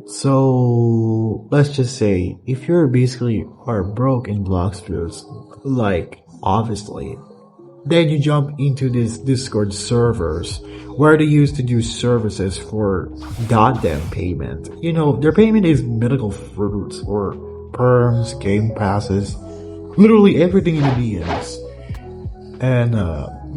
So let's just say if you're basically are broke in Blox, like obviously, then you jump into these Discord servers where they used to do services for goddamn payment. You know, their payment is medical fruits or perms, game passes, literally everything in the DMs. And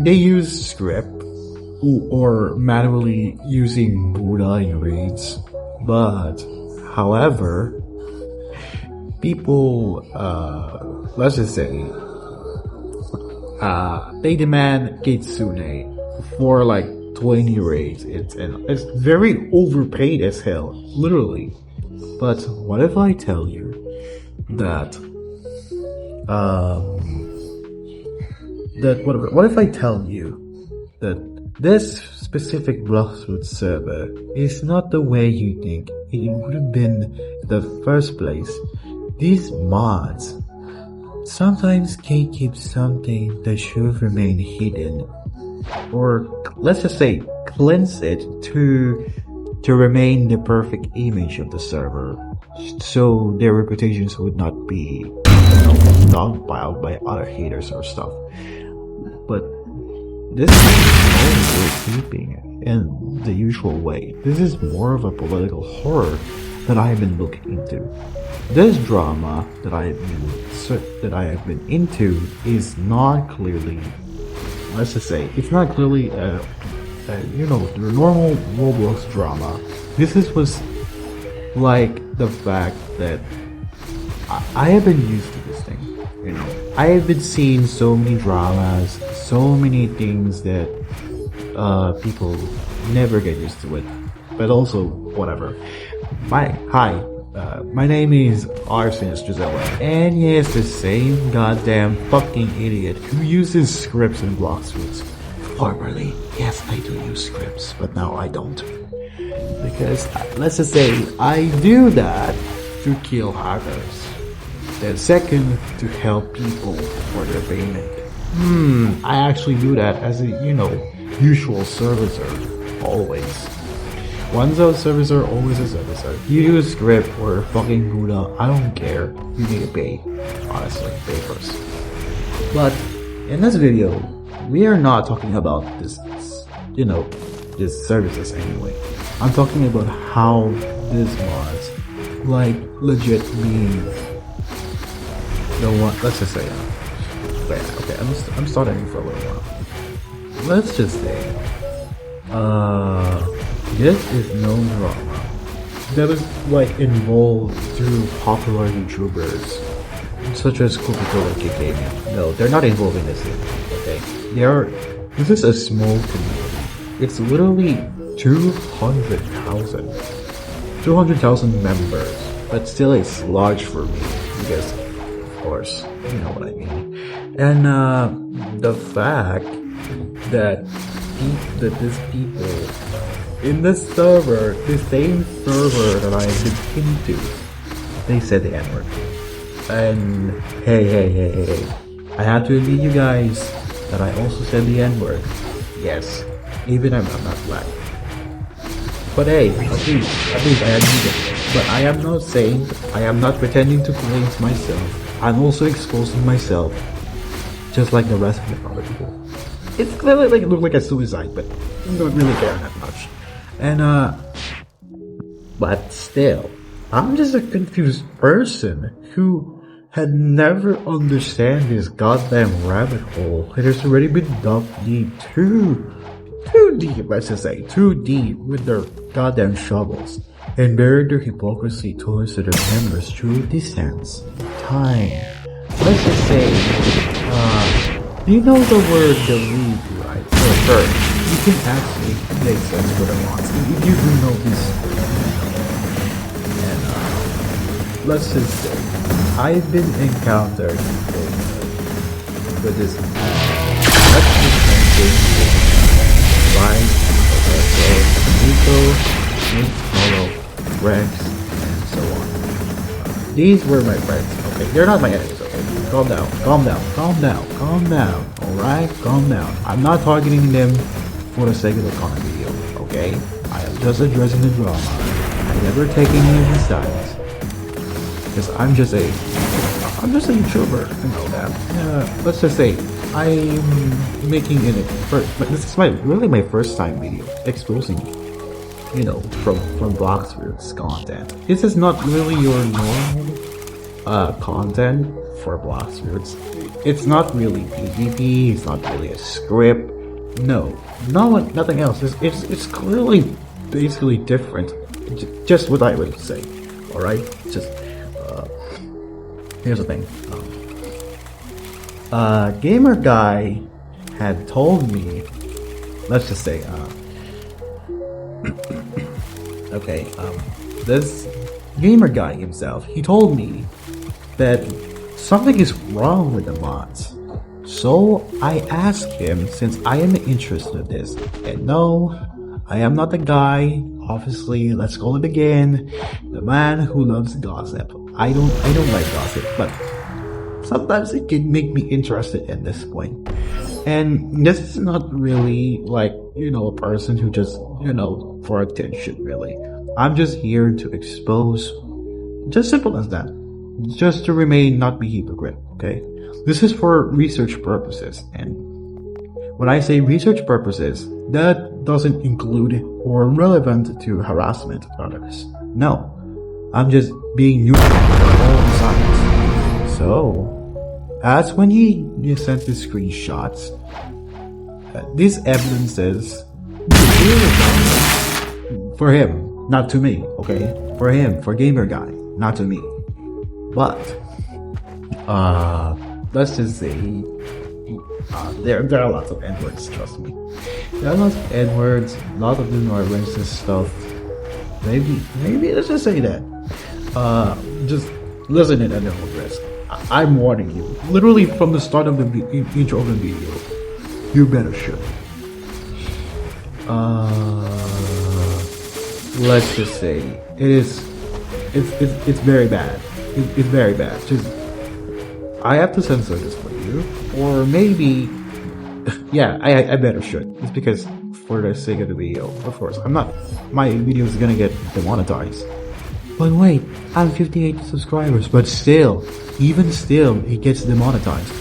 they use script or manually using Buddha in raids. But, however, people, let's just say, they demand Kitsune for like 20 raids. It's very overpaid as hell, literally. But what if I tell you that, what if I tell you that this specific Bloxwood server is not the way you think it would have been in the first place? These mods sometimes gatekeep something that should remain hidden, or let's just say cleanse it to remain the perfect image of the server, so their reputations would not be, dogpiled by other haters or stuff. But this is no gatekeeping in the usual way. This is more of a political horror that I have been looking into. This drama that I have been into is not clearly, let's just say, it's not clearly the normal Roblox drama. This was like the fact that I have been used to this thing. You know, I have been seeing so many dramas, so many things that people never get used to it. But also, whatever. My name is ArsonistDrizella, and yes, the same goddamn fucking idiot who uses scripts in Bloxwoods. Formerly, yes, I do use scripts, but now I don't. Because, let's just say, I do that to kill hackers. Then second, to help people for their payment. I actually do that as a, usual servicer. Always. One's a servicer, always a servicer. You use script or fucking Buddha, I don't care. You need to pay. Honestly, pay first. But, in this video, we are not talking about this services anyway. I'm talking about how this mods, like, legit being the one, let's just say, okay, I'm starting for a little while. Let's just say, this is no drama that was like involved through popular YouTubers such as Coca-Cola Gaming. No, they're not involved in this thing, okay? This is a small community. It's literally 200,000 members, but still it's large for me because, of course, you know what I mean. And the fact that these people in this server, the same server that I've been into, they said the N-word. And hey, I have to admit, you guys, that I also said the N-word. Yes, even I'm not black. But hey, at least I admit it. But I am not saying, I am not pretending to cleanse myself. I'm also exposing myself, just like the rest of the other people. It's clearly like it looked like a suicide, but I don't really care that much. And but still, I'm just a confused person who had never understand this goddamn rabbit hole. It has already been dug deep, too deep, let's just say, too deep with their goddamn shovels, and buried their hypocrisy towards their members through distance, time. Let's just say, you know the word delete, right? Or hurt. You can actually make sense for the mods if you do know this. And let's just say, I've been encountering people with this. Let's just mention Ryan, Nico, Nick, Polo, Rex, and so on. These were my friends. Okay, they're not my enemies. Okay, calm down. Alright, calm down. I'm not targeting them for the sake of the content video, okay? I am just addressing the drama. I'm never taking any of his sides. Because I'm just a YouTuber, you know that. Let's just say, I'm making it first, but this is really my first time video exposing, you know, from Blox content. This is not really your normal content for Blox. It's not really PvP, it's not really a script. No, nothing else. It's clearly basically different. Just what I would say. Alright? Just here's the thing. Gamer guy had told me, let's just say, okay, this gamer guy himself, he told me that something is wrong with the mods. So I asked him, since I am interested in this, and no, I am not the guy, obviously, let's call it again, the man who loves gossip. I don't like gossip, but sometimes it can make me interested at this point. And this is not really like, you know, a person who just, you know, for attention really. I'm just here to expose, just simple as that. Just to remain, not be hypocrite, okay? This is for research purposes, and when I say research purposes, that doesn't include or relevant to harassment of others. No, I'm just being neutral for all sides. So, as when he sent the screenshots, these evidences for him, not to me, okay? For him, for gamer guy, not to me. But, let's just say, there are lots of N-words, trust me. There are lots of N-words, a lot of them are racist stuff. Maybe, let's just say that. Just listen at your own risk. I'm warning you. Literally from the start of the intro of the video, you better shoot. Let's just say, it's very bad. It's very bad. Just, I have to censor this for you, or maybe, yeah, I better should. It's because for the sake of the video, of course, my video is gonna get demonetized. But wait, I have 58 subscribers, but still, even still, it gets demonetized.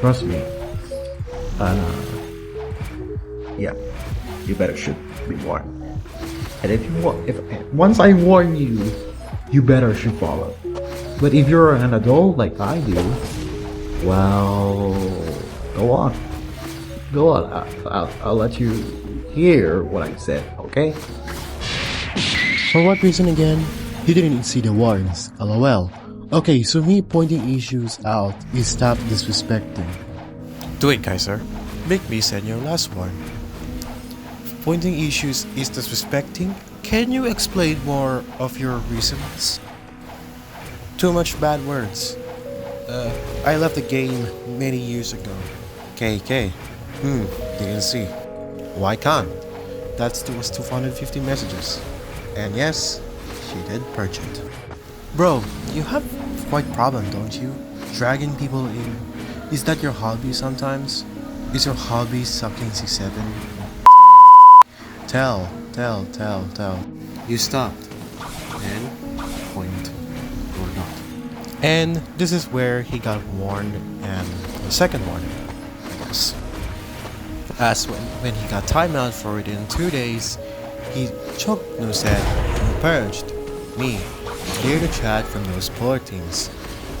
Trust me. Yeah, you better should be warned. And if once I warn you, you better should follow. But if you're an adult like I do, well, go on. I'll let you hear what I said, okay? For what reason again? You didn't see the warnings, lol. Okay, so me pointing issues out is stop disrespecting. Do it, Kaiser. Make me send your last one. Pointing issues is disrespecting? Can you explain more of your reasons? Too much bad words. I left the game many years ago. KK. Didn't see. Why can't? That was 250 messages. And yes, she did purge it. Bro, you have quite problem, don't you? Dragging people in. Is that your hobby sometimes? Is your hobby sucking C7? Tell. You stopped. And point or not. And this is where he got warned, and the second warning, I guess. As when he got timeout for it in 2 days, he choked no said, purged me. Clear the chat from those poor things.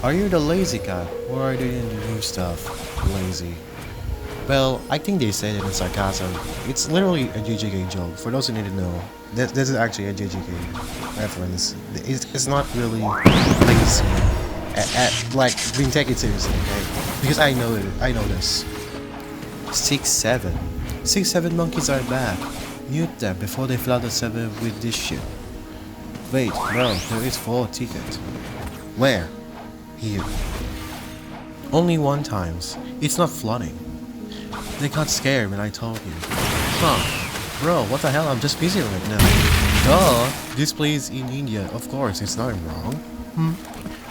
Are you the lazy cat, or are they in the new stuff? Lazy. Well, I think they said it in sarcasm. It's literally a JJK joke. For those who need to know, this is actually a JJK reference. It's not really lazy. Like, being taken seriously, okay? Because I know it. I know this. 6-7. 6-7 monkeys are bad. Mute them before they flood the server with this shit. Wait, bro, there is 4 tickets. Where? Here. Only 1 times. It's not flooding. They got scared when I told you. Huh. Bro, what the hell? I'm just busy right now. Duh. This plays in India. Of course, it's not wrong.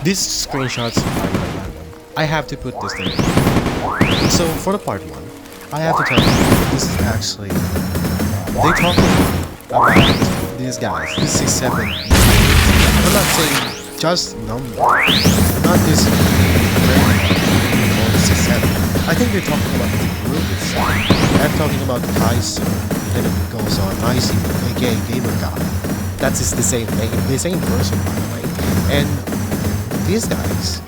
These screenshots are random. I have to put this thing. So, for the part 1, I have to tell you, this is actually... They talk about me. about these guys, these 6-7. I'm not saying just number, not this or the 6-7. I think they're talking about the group itself. I'm talking about Kaiser, then it goes on Icy, aka Gamer Guy. That's just the same thing, the same person, by the way. And these guys,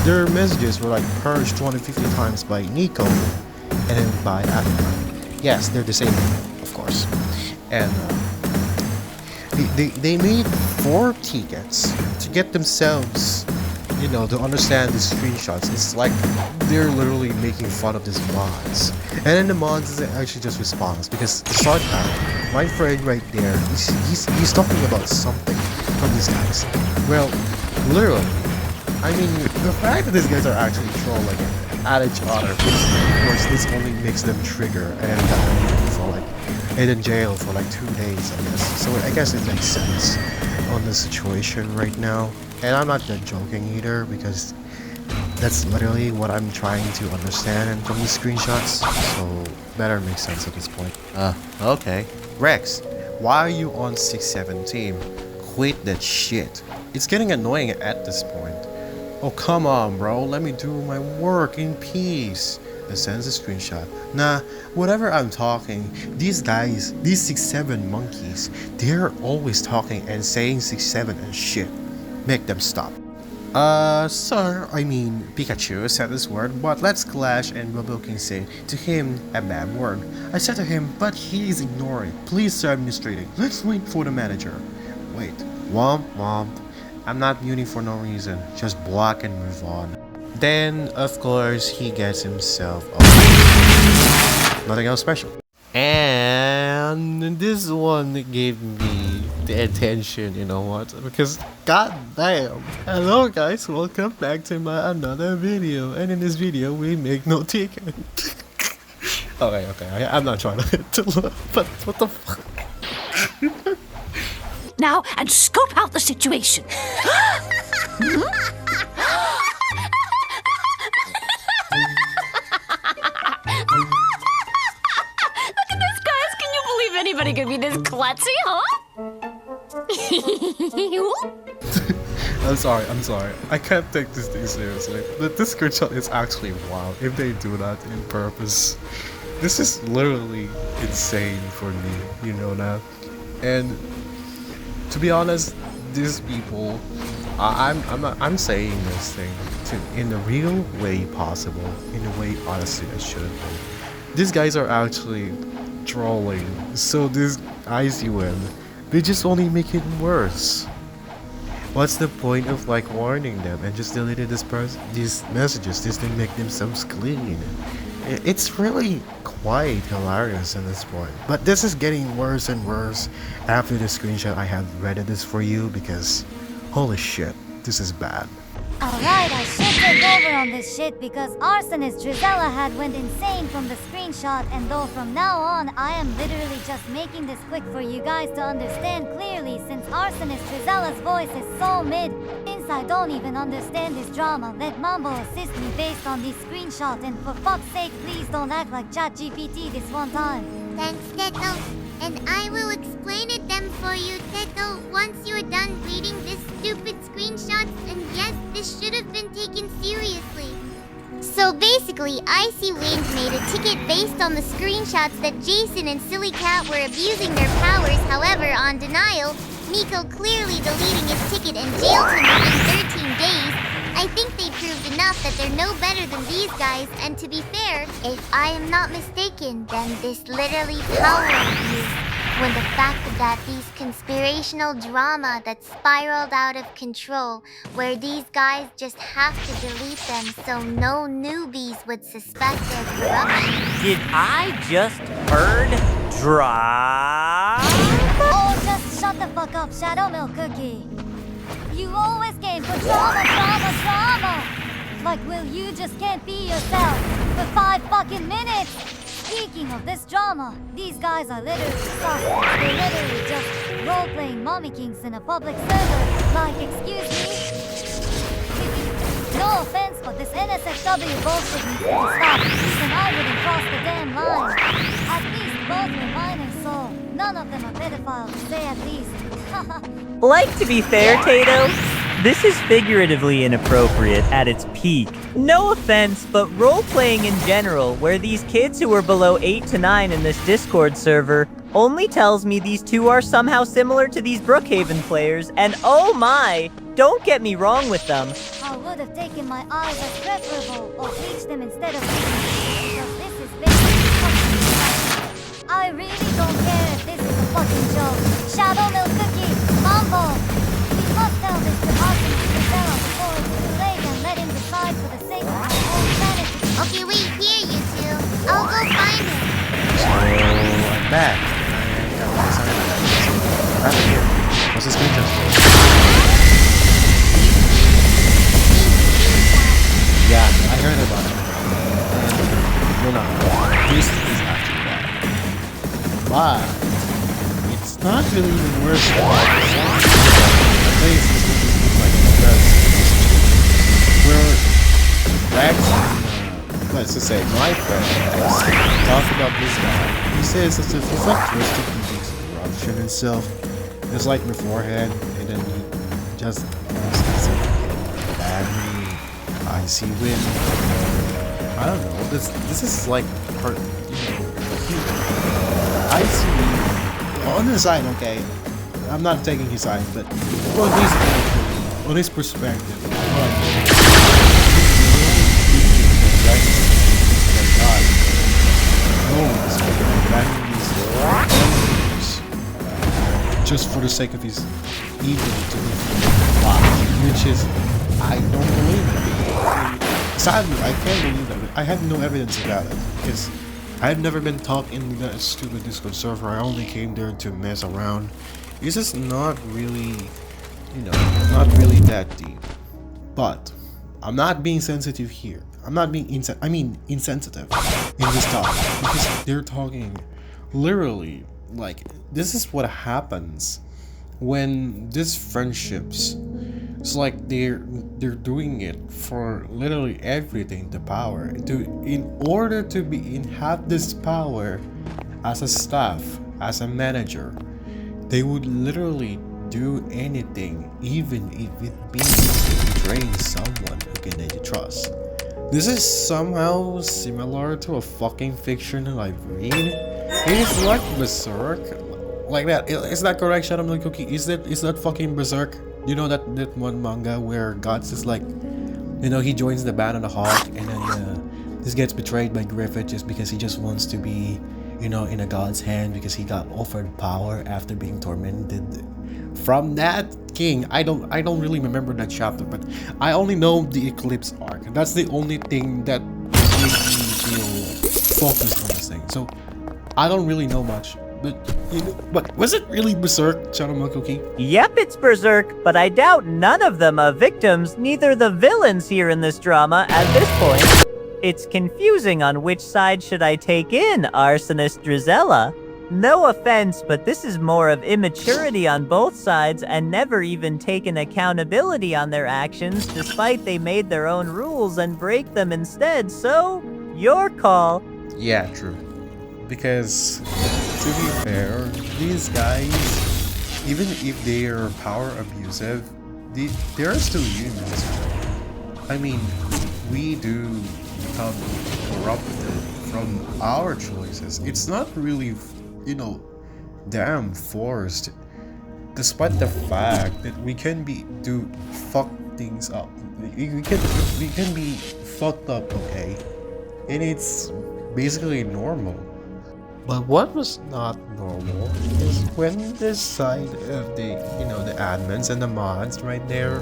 their messages were like purged 250 times by Nico and then by Akbar. Yes, they're the same, of course. And they made 4 tickets to get themselves, you know, to understand the screenshots. It's like they're literally making fun of these mods. And then the mods actually just responds because the short time, my friend right there, he's talking about something from these guys. Well, literally, I mean, the fact that these guys are actually trolling at each other, of course, this only makes them trigger and in jail for like 2 days, I guess. So I guess it makes sense on the situation right now. And I'm not just joking either, because that's literally what I'm trying to understand from these screenshots. So better makes sense at this point. Okay. Rex, why are you on 6-7 team? Quit that shit. It's getting annoying at this point. Oh, come on, bro. Let me do my work in peace. It sends a screenshot. Nah, whatever I'm talking, these guys, these 6-7 monkeys, they're always talking and saying 6-7 and shit. Make them stop. Sir, I mean, Pikachu said this word, but let's clash and Mambo can say to him a bad word. I said to him, but he's ignoring. Please, sir, administrating. Let's wait for the manager. Wait. Womp womp. I'm not muting for no reason. Just block and move on. Then, of course, he gets himself nothing else special. And this one gave me the attention, you know what? Because goddamn. Hello guys, welcome back to my another video. And in this video, we make no ticket. okay, I'm not trying to look, but what the fuck? Now, and scope out the situation. Anybody could be this klutzy, huh? I'm sorry. I can't take this thing seriously. But this screenshot is actually wild if they do that in purpose. This is literally insane for me, you know that? And to be honest, these people, I'm saying this thing in the real way possible, in the way honestly it should be. These guys are actually trolling, so this ICUN, they just only make it worse. What's the point of like warning them and just deleting these messages just to make themselves clean? It's really quite hilarious at this point. But this is getting worse and worse after the screenshot I have read this for you, because holy shit, this is bad. Alright, I should take over on this shit because ArsonistDrizella had went insane from the screenshot, and though from now on I am literally just making this quick for you guys to understand clearly, since ArsonistDrizella's voice is so mid. Since I don't even understand this drama, let Mambo assist me based on these screenshots, and for fuck's sake please don't act like ChatGPT this one time. Thanks, Teto. And I will explain it them for you, Teto, once you're done reading this stupid screenshots, and yes, this should have been taken seriously. So basically, Icy Wind made a ticket based on the screenshots that Jason and Silly Cat were abusing their powers. However, on denial, Miko clearly deleting his ticket and jailed him within 13 days. I think they proved enough that they're no better than these guys, and to be fair, if I am not mistaken, then this literally power abuse, when the fact that these conspirational drama that spiraled out of control, where these guys just have to delete them so no newbies would suspect their corruption. Did I just heard drop? Oh, just shut the fuck up, Shadow Milk Cookie. You always came for drama. Like, will you just can't be yourself for 5 fucking minutes? Speaking of this drama, these guys are literally suspects. They're literally just role-playing mommy kings in a public server. Like, excuse me? No offense, but this NSFW bullshit needs to stop. Even I wouldn't cross the damn line. At least Both were minors, so none of them are pedophiles, to say at least. Like, to be fair, Tato, this is figuratively inappropriate at its peak. No offense, but role-playing in general, where these kids who are below 8 to 9 in this Discord server, only tells me these two are somehow similar to these Brookhaven players, and oh my, don't get me wrong with them. I would have taken my eyes as preferable, or bleached them instead of bleaching, because this is basically fucking. I really don't care if this is a fucking joke. Shadow Milk Cookie, Mambo! We must tell this to ArsonistDrizella before it's too late and let him decide for the sake of our own sanity. Okay, wait here, you two. I'll go find him. So, I'm back. I got my assignment. Right here. What's this screenshot? Yeah, I heard about it. No, this is actually bad. But it's not really even worse than the place is like because we're Rex, let's just say my friend Rex, talking about this guy. He says it's a futuristic corruption itself, just like beforehand, and then he just badly. I see win. I don't know. This is like part. I see on his side. Okay, I'm not taking his side, but on his perspective, just for the sake of his ego to live, which is I don't believe it. Sadly, I can't believe that. I have no evidence about it because I've never been taught in that stupid Discord server. I only came there to mess around. It's just not really, not really that deep. But I'm not being sensitive here. I'm not being insensitive in this talk because they're talking literally like this is what happens when these friendships. It's like they're doing it for literally everything. The power in order to have this power as a staff, as a manager, they would literally do anything, even if it means betraying someone who can they trust. This is somehow similar to a fucking fiction I've read. It is like Berserk, like that. Is that correct, Shadow Milk Cookie? Is that fucking Berserk? You know that one manga where Guts is like, he joins the band on the Hawk, and then this gets betrayed by Griffith just because he just wants to be, in a god's hand because he got offered power after being tormented from that king. I don't really remember that chapter, but I only know the Eclipse arc. That's the only thing that made me feel focused on this thing. So I don't really know much. But was it really Berserk, Shadow Milk Cookie? Yep, it's Berserk, but I doubt none of them are victims, neither the villains here in this drama at this point. It's confusing on which side should I take in, ArsonistDrizella. No offense, but this is more of immaturity on both sides and never even taken accountability on their actions despite they made their own rules and break them instead, so your call. Yeah, true. Because to be fair, these guys, even if they are power abusive, they are still humans. I mean, we do become corrupted from our choices. It's not really, damn forced. Despite the fact that we can do fuck things up. We can be fucked up, okay? And it's basically normal. But what was not normal is when this side of the admins and the mods right there,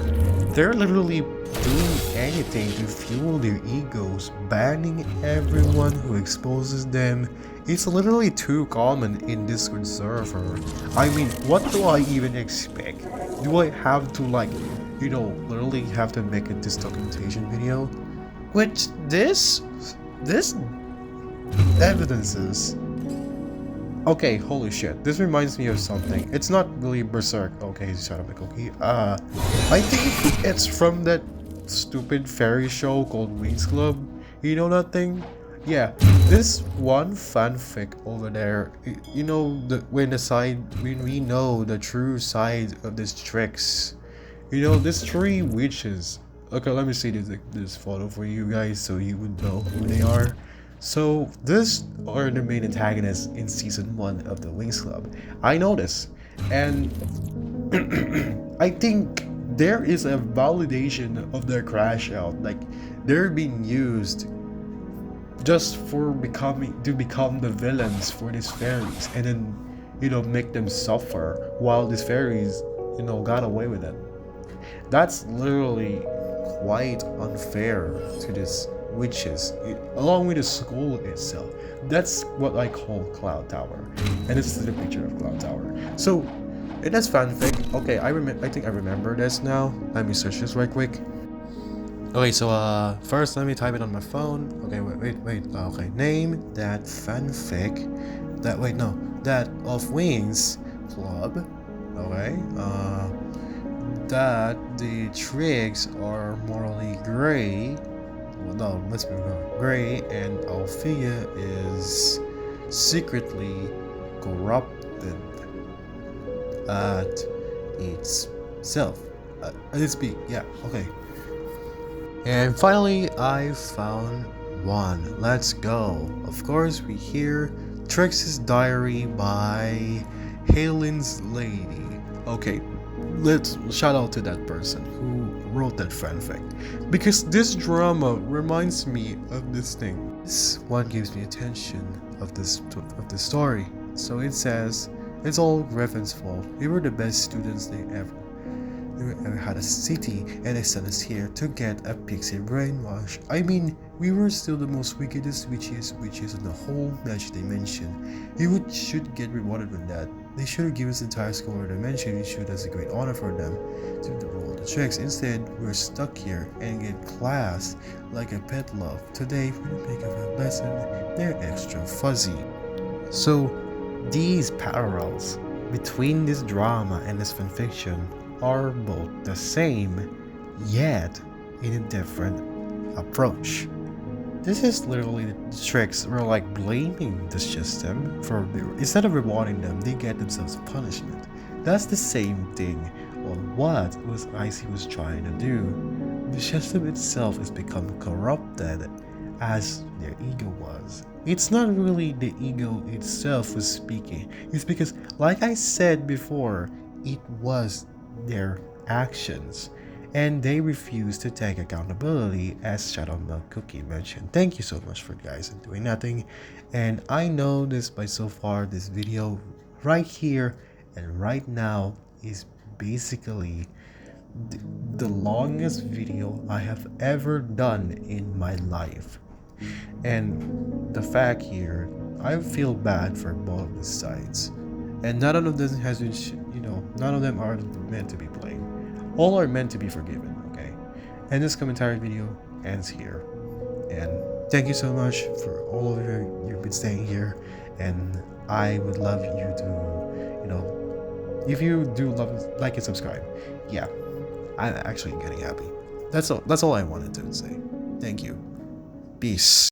they're literally doing anything to fuel their egos, banning everyone who exposes them. It's literally too common in Discord server. I mean, what do I even expect? Do I have to literally have to make a this documentation video? Which this evidences. Okay, holy shit. This reminds me of something. It's not really Berserk. Okay, shut up, Cookie. I think it's from that stupid fairy show called Wings Club. You know that thing? Yeah, This one fanfic over there, you know, when we know the true side of these tricks, you know, these three witches. Okay, let me see this photo for you guys so you would know who they are. So these are the main antagonists in season 1 of the Wings Club. I know this, and I think there is a validation of their crash out, like they're being used just for become the villains for these fairies, and then, you know, make them suffer while these fairies, you know, got away with it. That's literally quite unfair to these witches, along with the school itself. That's what I call Cloud Tower, and this is the picture of Cloud Tower. So in this fanfic, okay, I think I remember this now. Let me search this right quick. Okay, so first let me type it on my phone. Okay, wait. Okay, name that fanfic. That of Wings Club. Okay, that the tricks are morally gray. Well, no, let's move on. Gray, and Althea is secretly corrupted at itself. Yeah, okay. And finally, I found one. Let's go. Of course, we hear Trix's Diary by Halen's Lady. Okay, let's shout out to that person who wrote that fanfic, because this drama reminds me of this thing. This one gives me attention of this story. So it says, it's all Griffin's fault. We were the best students they ever had a city, and they sent us here to get a pixie brainwash. I mean, we were still the most wickedest witches in the whole magic dimension. We should get rewarded with that. They should have given us the entire school or dimension. It should as a great honor for them to roll the tricks. Instead, we're stuck here and get class like a pet love. Today, for the pick of a lesson, they're extra fuzzy. So, these parallels between this drama and this fanfiction are both the same, yet in a different approach. This is literally the tricks were like blaming the system for, instead of rewarding them, they get themselves punishment. That's the same thing on what Icy was trying to do. The system itself has become corrupted as their ego was. It's not really the ego itself was speaking. It's because, like I said before, it was their actions, and they refuse to take accountability, as Shadow Milk Cookie mentioned. Thank you so much for guys and doing nothing. And I know this by so far, this video right here and right now is basically the longest video I have ever done in my life. And the fact here, I feel bad for both of the sides, and none of them has been, none of them are meant to be blamed. All are meant to be forgiven, okay? And this commentary video ends here. And thank you so much for all of you've been staying here. And I would love you to, if you do love, like and subscribe. Yeah, I'm actually getting happy. That's all I wanted to say. Thank you. Peace.